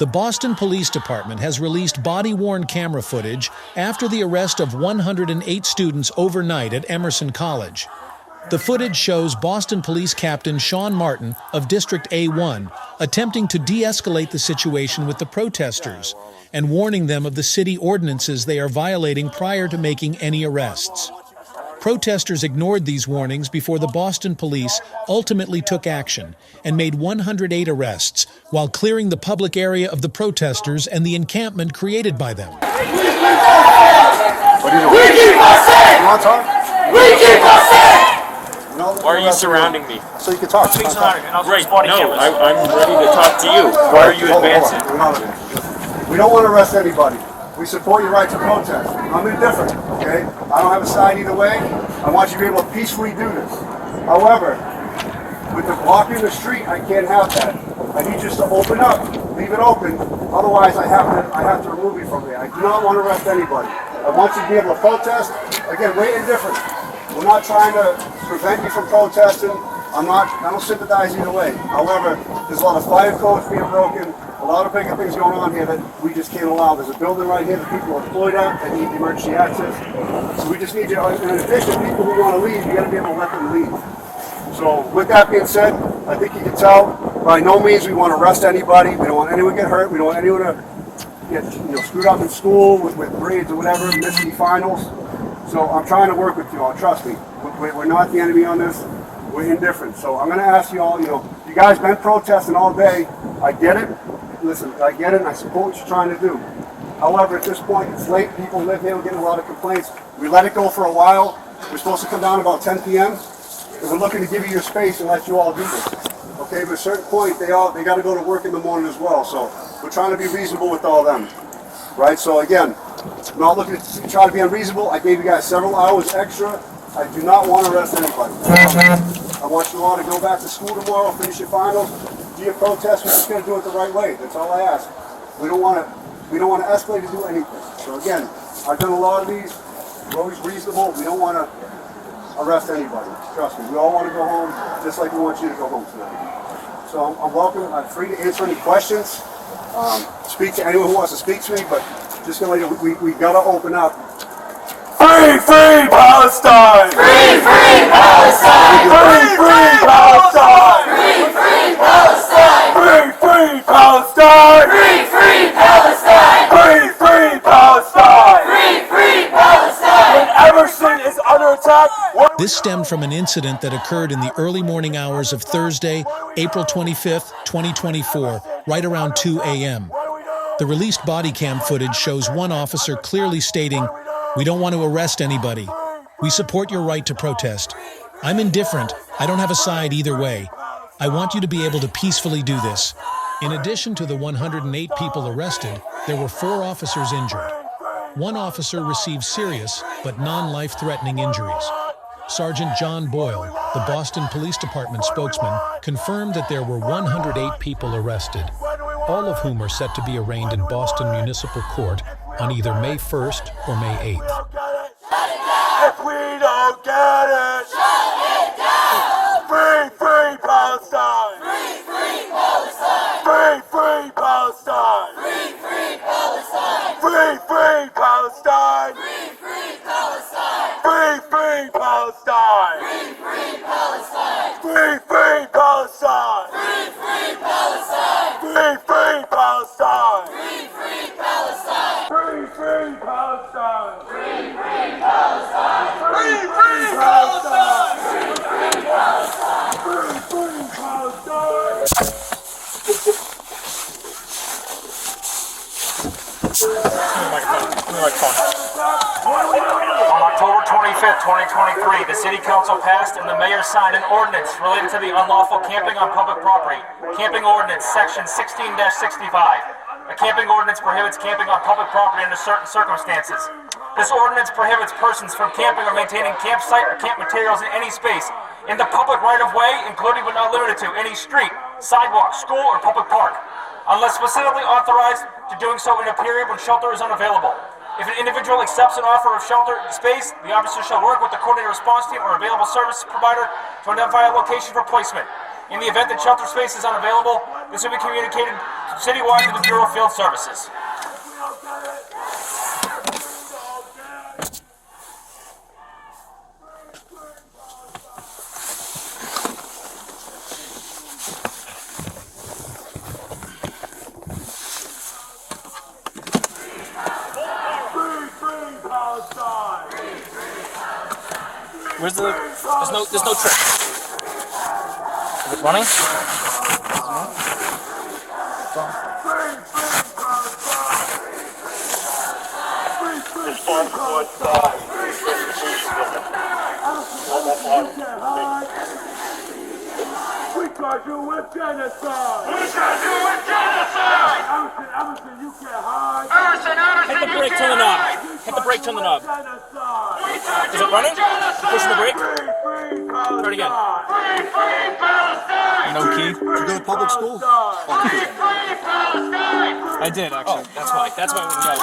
The Boston Police Department has released body-worn camera footage after the arrest of 108 students overnight at Emerson College. The footage shows Boston Police Captain Sean Martin of District A1 attempting to de-escalate the situation with the protesters and warning them of the city ordinances they are violating prior to making any arrests. Protesters ignored these warnings before the Boston police ultimately took action and made 108 arrests while clearing the public area of the protesters and the encampment created by them. We keep us safe! You want to talk? We keep us safe! Why are you surrounding me? So you can talk. Right, no, I'm ready to talk to you. Why are you advancing? We don't want to arrest anybody. We support your right to protest. I'm indifferent, okay? I don't have a side either way. I want you to be able to peacefully do this. However, with the blocking the street, I can't have that. I need you to open up, leave it open. Otherwise, I have to remove you from there. I do not want to arrest anybody. I want you to be able to protest. Again, we're indifferent. We're not trying to prevent you from protesting. I don't sympathize either way. However, there's a lot of fire codes being broken, a lot of bigger things going on here that we just can't allow. There's a building right here that people are employed at that need emergency access. So we just need you, in addition, people who want to leave, you got to be able to let them leave. So with that being said, I think you can tell, by no means we want to arrest anybody. We don't want anyone to get hurt. We don't want anyone to get screwed up in school with grades or whatever, miss the finals. So I'm trying to work with you all, trust me. We're not the enemy on this. We're indifferent. So I'm going to ask you all, you guys been protesting all day. I get it. Listen, I get it, and I support what you're trying to do. However, at this point, it's late. People live here. We're getting a lot of complaints. We let it go for a while. We're supposed to come down about 10 p.m. And we're looking to give you your space and let you all do this. Okay, but at a certain point, they got to go to work in the morning as well. So we're trying to be reasonable with all them. Right? So again, I'm not looking to try to be unreasonable. I gave you guys several hours extra. I do not want to arrest anybody. I want you all to go back to school tomorrow, finish your finals, do your protest. We're just going to do it the right way. That's all I ask. We don't want to escalate to do anything. So again, I've done a lot of these. We're always reasonable. We don't want to arrest anybody. Trust me. We all want to go home, just like we want you to go home tonight. So I'm welcome. I'm free to answer any questions. Speak to anyone who wants to speak to me, but just going to let you, we got to open up. Free, free Palestine! Free, free Palestine! Free, free Palestine! Free, free Palestine! Free, free Palestine! Free, free Palestine! Free, free Palestine! Free, free Palestine! When Emerson is under attack... This stemmed from an incident that occurred in the early morning hours of Thursday, April 25th, 2024, right around 2 a.m. The released Bodycam footage shows one officer clearly stating, "We don't want to arrest anybody. We support your right to protest. I'm indifferent. I don't have a side either way. I want you to be able to peacefully do this." In addition to the 108 people arrested, there were 4 officers injured. One officer received serious but non-life-threatening injuries. Sergeant John Boyle, the Boston Police Department spokesman, confirmed that there were 108 people arrested, all of whom are set to be arraigned in Boston Municipal Court on either May 1st or May 8th. If we don't get it, shut it down! Free, free Palestine! Free, free Palestine! Free, free Palestine! Free, free Palestine! Free, free Palestine! Free, free Palestine! Free, free Palestine! Free, free Palestine! Free, free Palestine! Free, free Palestine! Free, free Palestine! Free, free Palestine! Free, free Palestine! Free, free Palestine! Free, free Palestine! Free, free Palestine! Free, free Palestine! On October 25th, 2023, the City Council passed and the Mayor signed an ordinance related to the unlawful camping on public property. Camping Ordinance, Section 16-65. A camping ordinance prohibits camping on public property under certain circumstances. This ordinance prohibits persons from camping or maintaining campsite or camp materials in any space in the public right-of-way, including but not limited to any street, sidewalk, school, or public park, unless specifically authorized to doing so in a period when shelter is unavailable. If an individual accepts an offer of shelter space, the officer shall work with the coordinated response team or available service provider to identify a location for placement. In the event that shelter space is unavailable, this will be communicated to citywide through the Bureau of Field Services. Where's the? There's no trick. Is it running? We charge you with genocide! We charge you with genocide! Emerson, you can't hide! Emerson, Hit the brake, turn the knob. Hit the brake, turn the knob. Is it running? Pushing the brake? Try it again. No key? Did you go to public school? I did, actually. That's why. That's why I wouldn't go.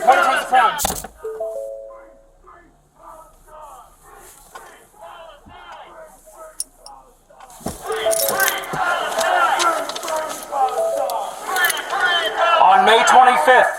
Point towards the crowd. On May 25th,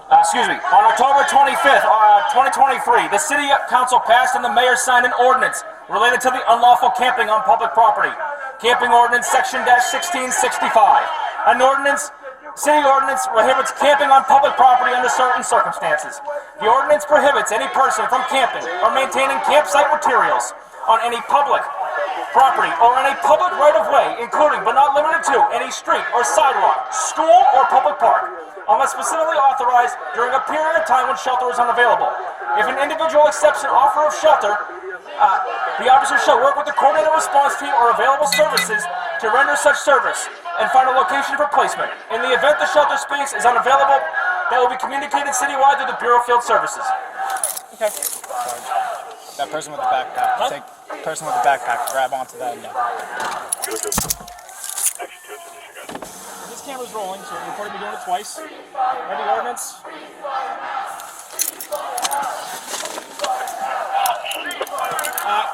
on October 25th, 2023, the City Council passed and the Mayor signed an ordinance related to the unlawful camping on public property. Camping Ordinance Section -1665. An ordinance, city ordinance prohibits camping on public property under certain circumstances. The ordinance prohibits any person from camping or maintaining campsite materials on any public property or any public right-of-way, including but not limited to any street or sidewalk, school or public park, unless specifically authorized during a period of time when shelter is unavailable. If an individual accepts an offer of shelter, the officer shall work with the coordinated response team or available services to render such service and find a location for placement. In the event the shelter space is unavailable, that will be communicated citywide through the Bureau of Field Services. Okay. That person with the backpack. Huh? Take person with the backpack. Grab onto that. Yeah. This camera's rolling, so we'll probably be doing it twice. Ready, ordinance?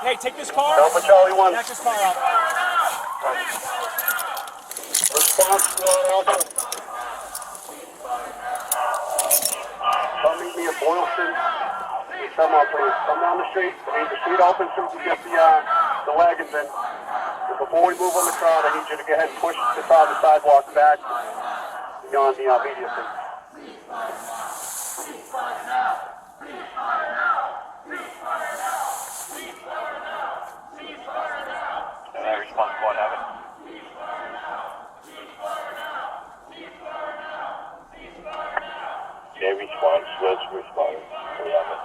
Hey, take this car. Alpha Charlie 1. Back this car up. Response to Alpha. Come meet me at Boylston. Come on, please. Come down the street. I need the street open so we can get the wagons in. And before we move on the crowd, I need you to go ahead and push the sidewalk back beyond the immediacy. And I respond to what happened. Okay, response, let's respond. We have it.